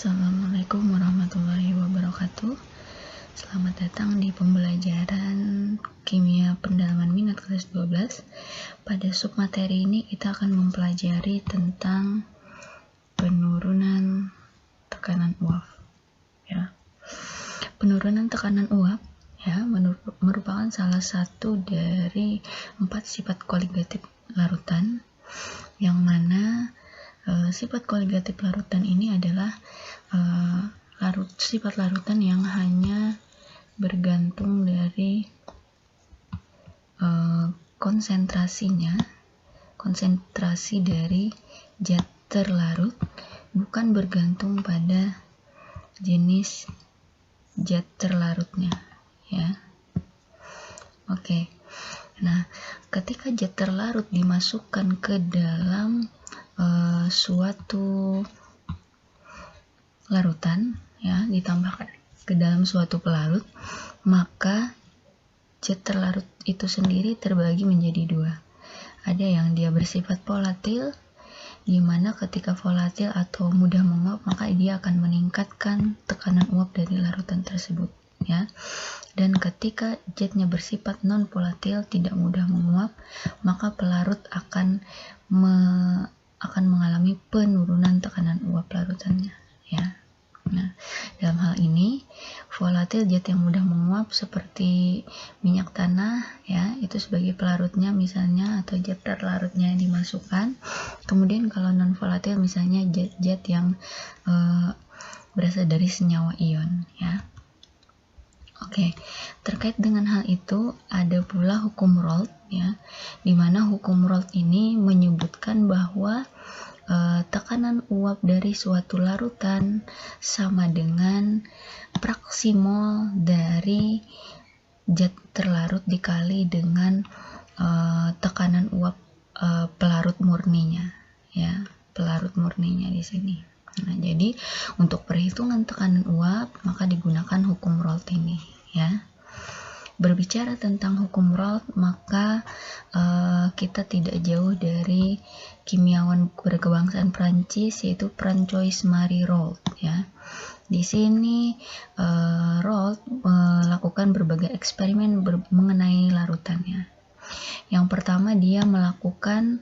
Assalamualaikum warahmatullahi wabarakatuh. Selamat datang di pembelajaran Kimia Pendalaman Minat kelas 12. Pada submateri ini kita akan mempelajari tentang penurunan tekanan uap. Ya. Penurunan tekanan uap merupakan salah satu dari 4 sifat koligatif larutan, yang mana sifat koligatif larutan ini adalah sifat larutan yang hanya bergantung dari konsentrasi dari zat terlarut, bukan bergantung pada jenis zat terlarutnya, ya. Oke. Nah, ketika zat terlarut dimasukkan ke dalam suatu larutan, ya, ditambahkan ke dalam suatu pelarut, maka zat terlarut itu sendiri terbagi menjadi dua. Ada yang dia bersifat volatil, di mana ketika volatil atau mudah menguap, maka dia akan meningkatkan tekanan uap dari larutan tersebut, ya. Dan ketika zatnya bersifat non volatil, tidak mudah menguap, maka pelarut akan mengalami penurunan tekanan uap larutannya, ya. Nah, dalam hal ini volatil zat yang mudah menguap seperti minyak tanah, ya, itu sebagai pelarutnya misalnya, atau zat terlarutnya yang dimasukkan. Kemudian kalau non volatil misalnya zat-zat yang berasal dari senyawa ion, ya. Oke, terkait dengan hal itu ada pula hukum Raoult, ya, di mana hukum Raoult ini menyebutkan bahwa tekanan uap dari suatu larutan sama dengan fraksi mol dari zat terlarut dikali dengan tekanan uap pelarut murninya, ya, pelarut murninya di sini. Nah, jadi untuk perhitungan tekanan uap maka digunakan hukum Raoult ini, ya. Berbicara tentang hukum Raoult, maka kita tidak jauh dari kimiawan berkebangsaan Prancis, yaitu François-Marie Raoult, ya. Di sini Raoult melakukan berbagai eksperimen mengenai larutannya. Yang pertama, dia melakukan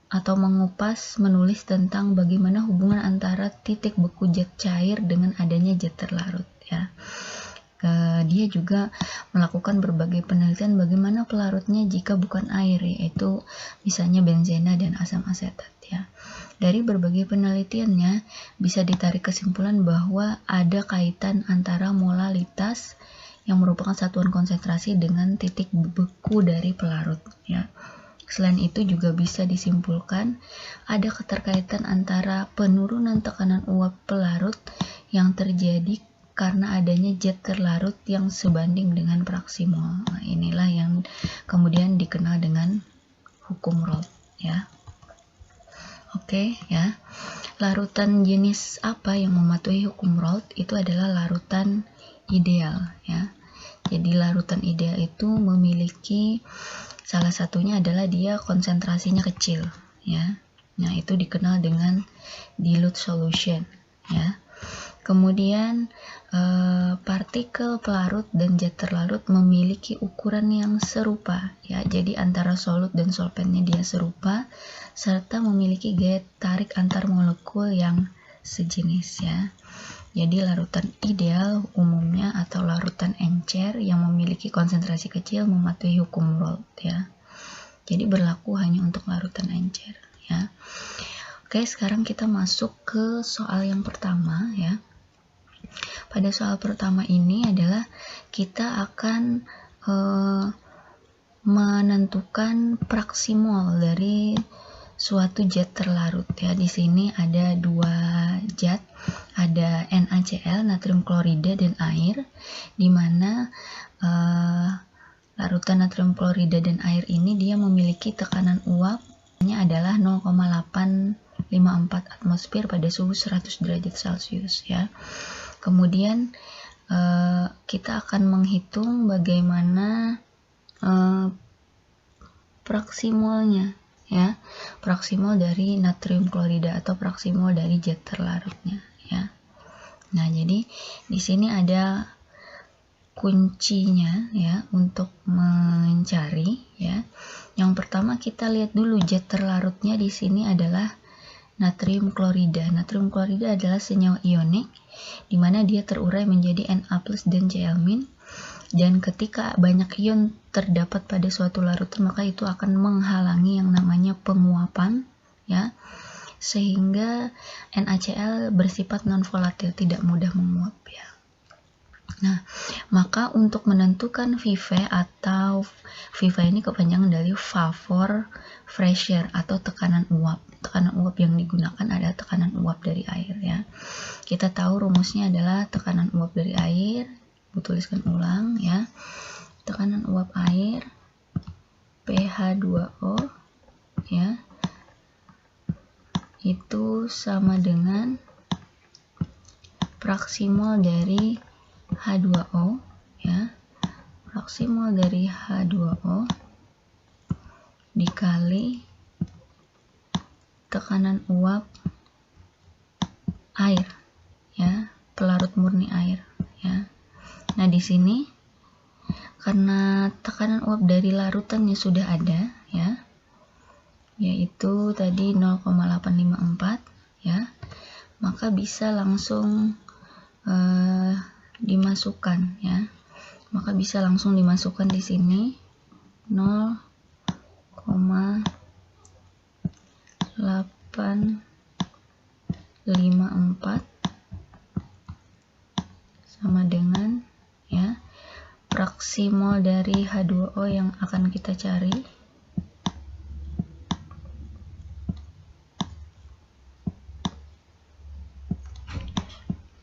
atau menulis tentang bagaimana hubungan antara titik beku zat cair dengan adanya zat terlarut, ya. Dia juga melakukan berbagai penelitian bagaimana pelarutnya jika bukan air, yaitu misalnya benzena dan asam asetat, ya. Dari berbagai penelitiannya bisa ditarik kesimpulan bahwa ada kaitan antara molalitas yang merupakan satuan konsentrasi dengan titik beku dari pelarut, ya. Selain itu juga bisa disimpulkan ada keterkaitan antara penurunan tekanan uap pelarut yang terjadi karena adanya zat terlarut yang sebanding dengan fraksi mol. Nah, inilah yang kemudian dikenal dengan hukum Raoult, ya. Oke, ya. Larutan jenis apa yang mematuhi hukum Raoult? Itu adalah larutan ideal, ya. Jadi larutan ideal itu memiliki salah satunya adalah dia konsentrasinya kecil, ya. Nah, itu dikenal dengan dilute solution, ya. Kemudian partikel pelarut dan zat terlarut memiliki ukuran yang serupa, ya. Jadi antara solut dan solventnya dia serupa, serta memiliki gaya tarik antar molekul yang sejenis, ya. Jadi larutan ideal umumnya atau larutan encer yang memiliki konsentrasi kecil mematuhi hukum Raoult, ya. Jadi berlaku hanya untuk larutan encer, ya. Oke, sekarang kita masuk ke soal yang pertama, ya. Pada soal pertama ini adalah kita akan menentukan fraksi mol dari suatu zat terlarut, ya. Di sini ada dua zat, ada NaCl, natrium klorida, dan air, di mana larutan natrium klorida dan air ini dia memiliki tekanan uapnya adalah 0,854 atmosfer pada suhu 100 derajat Celcius, ya. Kemudian kita akan menghitung bagaimana fraksi molnya, ya, praksimol dari natrium klorida atau praksimol dari zat terlarutnya, ya. Nah, jadi di sini ada kuncinya ya untuk mencari ya. Yang pertama kita lihat dulu zat terlarutnya di sini adalah natrium klorida. Natrium klorida adalah senyawa ionik di mana dia terurai menjadi Na+ dan Cl-. Dan ketika banyak ion terdapat pada suatu larutan, maka itu akan menghalangi yang namanya penguapan ya. Sehingga NaCl bersifat non volatil, tidak mudah menguap ya. Nah, maka untuk menentukan VV atau VV ini kepanjangan dari vapor pressure atau tekanan uap. Tekanan uap yang digunakan adalah tekanan uap dari air ya. Kita tahu rumusnya adalah tekanan uap dari air. Tuliskan ulang ya. Tekanan uap air pH2O ya. Itu sama dengan praksimol dari H2O ya, praksimol dari H2O dikali tekanan uap air ya, pelarut murni air ya. Nah, di sini karena tekanan uap dari larutannya sudah ada ya, yaitu tadi 0,854 ya, maka bisa langsung dimasukkan ya, maka bisa langsung dimasukkan di sini 0,854 sama dengan ya praksimol dari H2O yang akan kita cari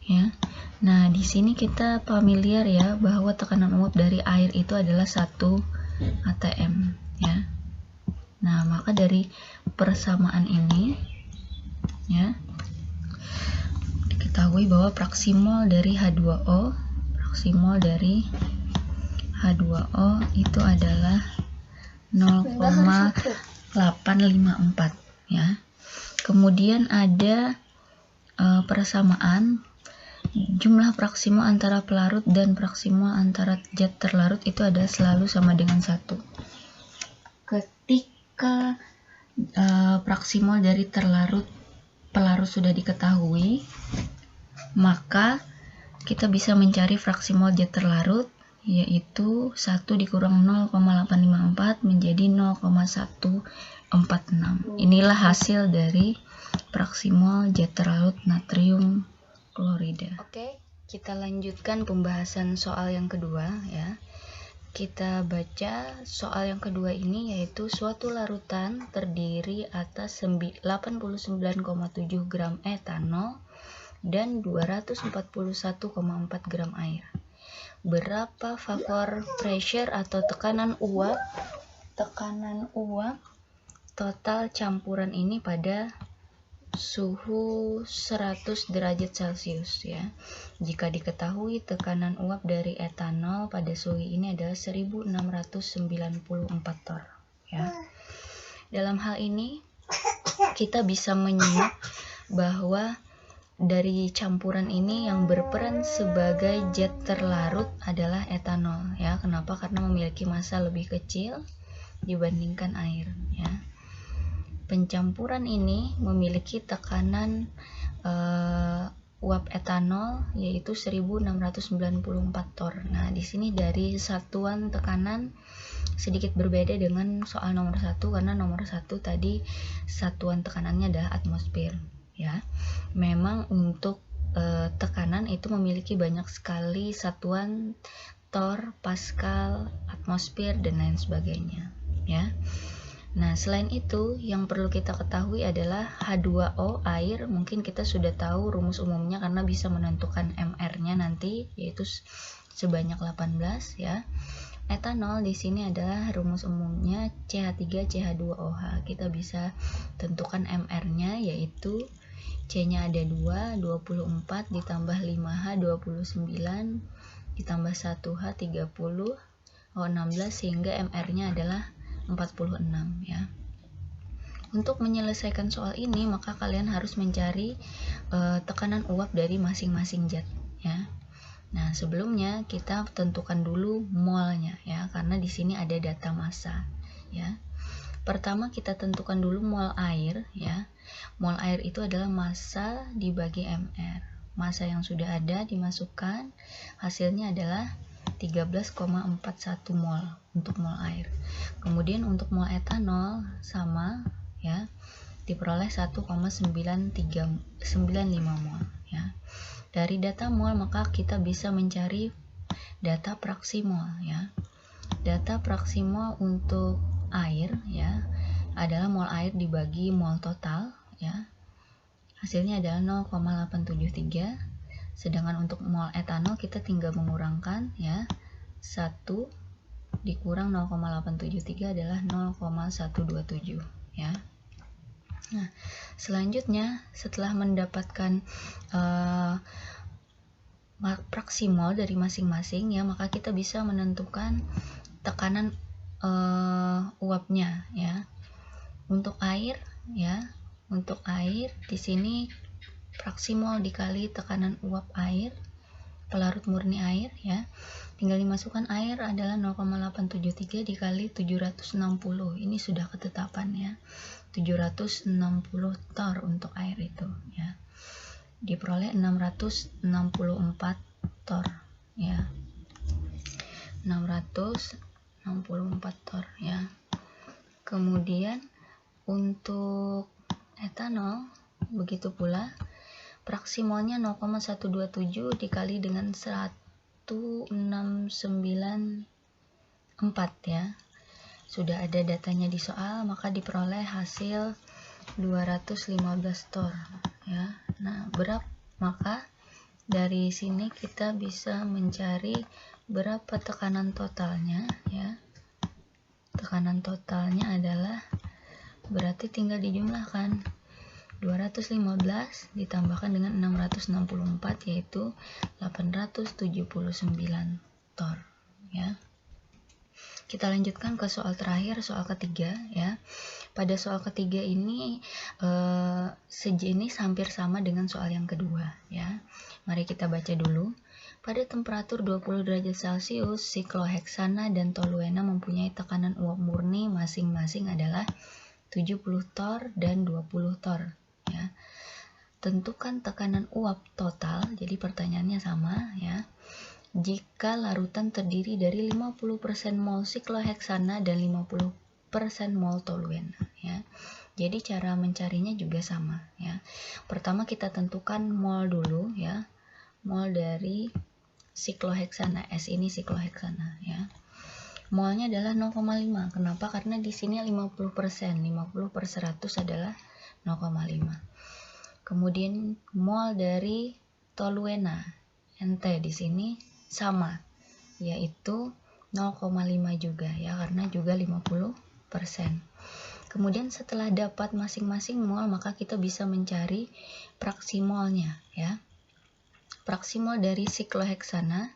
ya. Nah, di sini kita familiar ya bahwa tekanan uap dari air itu adalah 1 atm ya. Nah, maka dari persamaan ini ya diketahui bahwa praksimol dari H2O itu adalah 0,854 ya. Kemudian ada persamaan jumlah praksimol antara pelarut dan praksimol antara zat terlarut itu adalah selalu sama dengan 1. Ketika praksimol dari pelarut sudah diketahui, maka kita bisa mencari praksimol zat terlarut, yaitu 1 dikurang 0,854 menjadi 0,146. Inilah hasil dari praksimol zat terlarut natrium klorida. Oke, kita lanjutkan pembahasan soal yang kedua ya. Kita baca soal yang kedua ini, yaitu suatu larutan terdiri atas 89,7 gram etanol dan 241,4 gram air. Berapa vapor pressure atau tekanan uap total campuran ini pada suhu 100 derajat Celcius ya. Jika diketahui tekanan uap dari etanol pada suhu ini adalah 1694 torr ya. Dalam hal ini kita bisa menyimak bahwa dari campuran ini yang berperan sebagai zat terlarut adalah etanol ya. Kenapa? Karena memiliki massa lebih kecil dibandingkan air ya. Pencampuran ini memiliki tekanan uap etanol yaitu 1694 torr. Nah, di sini dari satuan tekanan sedikit berbeda dengan soal nomor 1 karena nomor 1 tadi satuan tekanannya adalah atmosfer ya. Memang untuk tekanan itu memiliki banyak sekali satuan torr, pascal, atmosfer dan lain sebagainya ya. Nah, selain itu yang perlu kita ketahui adalah H2O air. Mungkin kita sudah tahu rumus umumnya karena bisa menentukan MR-nya nanti, yaitu sebanyak 18 ya. Etanol di sini adalah rumus umumnya CH3CH2OH. Kita bisa tentukan MR-nya, yaitu C-nya ada 2, 24 ditambah 5H 29 ditambah 1H 30 16 sehingga MR-nya adalah 46 ya. Untuk menyelesaikan soal ini, maka kalian harus mencari tekanan uap dari masing-masing jet, ya. Nah, sebelumnya kita tentukan dulu molnya, ya, karena di sini ada data massa, ya. Pertama kita tentukan dulu mol air, ya. Mol air itu adalah massa dibagi mR. Massa yang sudah ada dimasukkan, hasilnya adalah 13,41 mol untuk mol air. Kemudian untuk mol etanol sama, ya, diperoleh 1,95 mol, ya. Dari data mol maka kita bisa mencari data fraksi mol, ya. Data fraksi mol untuk air, ya, adalah mol air dibagi mol total, ya. Hasilnya adalah 0,873. Sedangkan untuk mol etanol kita tinggal mengurangkan, ya. 1 dikurang 0,873 adalah 0,127, ya. Nah, selanjutnya setelah mendapatkan fraksi mol dari masing-masing, ya, maka kita bisa menentukan tekanan uapnya, ya. Untuk air, ya, untuk air di sini fraksi mol dikali tekanan uap air, pelarut murni air, ya. Tinggal dimasukkan air adalah 0,873 dikali 760. Ini sudah ketetapan, ya. 760 tor untuk air itu, ya. Diperoleh 664 tor, ya. 664 tor, ya. Kemudian untuk etanol begitu pula, fraksi molnya 0,127 dikali dengan 1694, ya. Sudah ada datanya di soal, maka diperoleh hasil 215 tor, ya. Nah, maka dari sini kita bisa mencari berapa tekanan totalnya, ya. Tekanan totalnya adalah, berarti tinggal dijumlahkan 215 ditambahkan dengan 664, yaitu 879 tor, ya. Kita lanjutkan ke soal terakhir, soal ketiga, ya. Pada soal ketiga ini sejenis hampir sama dengan soal yang kedua, ya. Mari kita baca dulu. Pada temperatur 20 derajat Celcius, sikloheksana dan toluena mempunyai tekanan uap murni masing-masing adalah 70 tor dan 20 tor, ya. Tentukan tekanan uap total, jadi pertanyaannya sama, ya. Jika larutan terdiri dari 50% mol sikloheksana dan 50% mol toluena, ya. Jadi cara mencarinya juga sama, ya. Pertama kita tentukan mol dulu, ya. Mol dari sikloheksana, S ini sikloheksana, ya. Molnya adalah 0,5. Kenapa? Karena di sini 50%, 50 per 100 adalah 0,5. Kemudian mol dari toluena, NT di sini sama, yaitu 0,5 juga, ya, karena juga 50%. Kemudian setelah dapat masing-masing mol, maka kita bisa mencari fraksi molnya, ya. Fraksi mol dari sikloheksana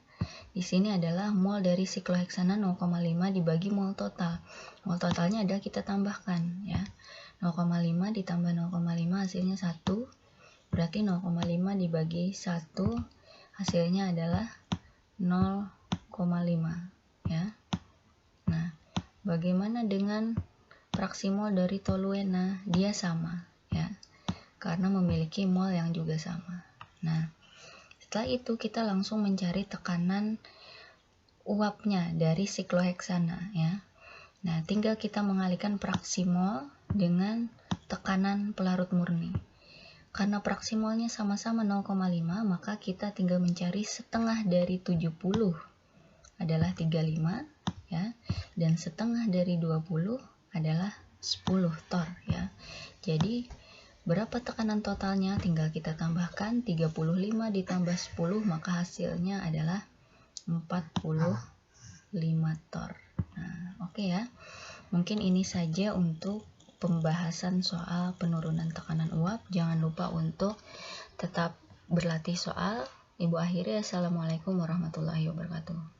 di sini adalah mol dari sikloheksana 0,5 dibagi mol total. Mol totalnya adalah kita tambahkan, ya. 0,5 ditambah 0,5 hasilnya 1. Berarti 0,5 dibagi 1 hasilnya adalah 0,5, ya. Nah, bagaimana dengan fraksi mol dari toluena? Dia sama, ya, karena memiliki mol yang juga sama. Nah, setelah itu kita langsung mencari tekanan uapnya dari sikloheksana, ya. Nah, tinggal kita mengalihkan fraksi mol dengan tekanan pelarut murni. Karena fraksi molnya sama-sama 0,5, maka kita tinggal mencari setengah dari 70 adalah 35, ya. Dan setengah dari 20 adalah 10 tor, ya. Jadi berapa tekanan totalnya? Tinggal kita tambahkan 35 ditambah 10, maka hasilnya adalah 45 tor. Nah, oke, ya. Mungkin ini saja untuk pembahasan soal penurunan tekanan uap. Jangan lupa untuk tetap berlatih soal. Ibu akhiri, assalamualaikum warahmatullahi wabarakatuh.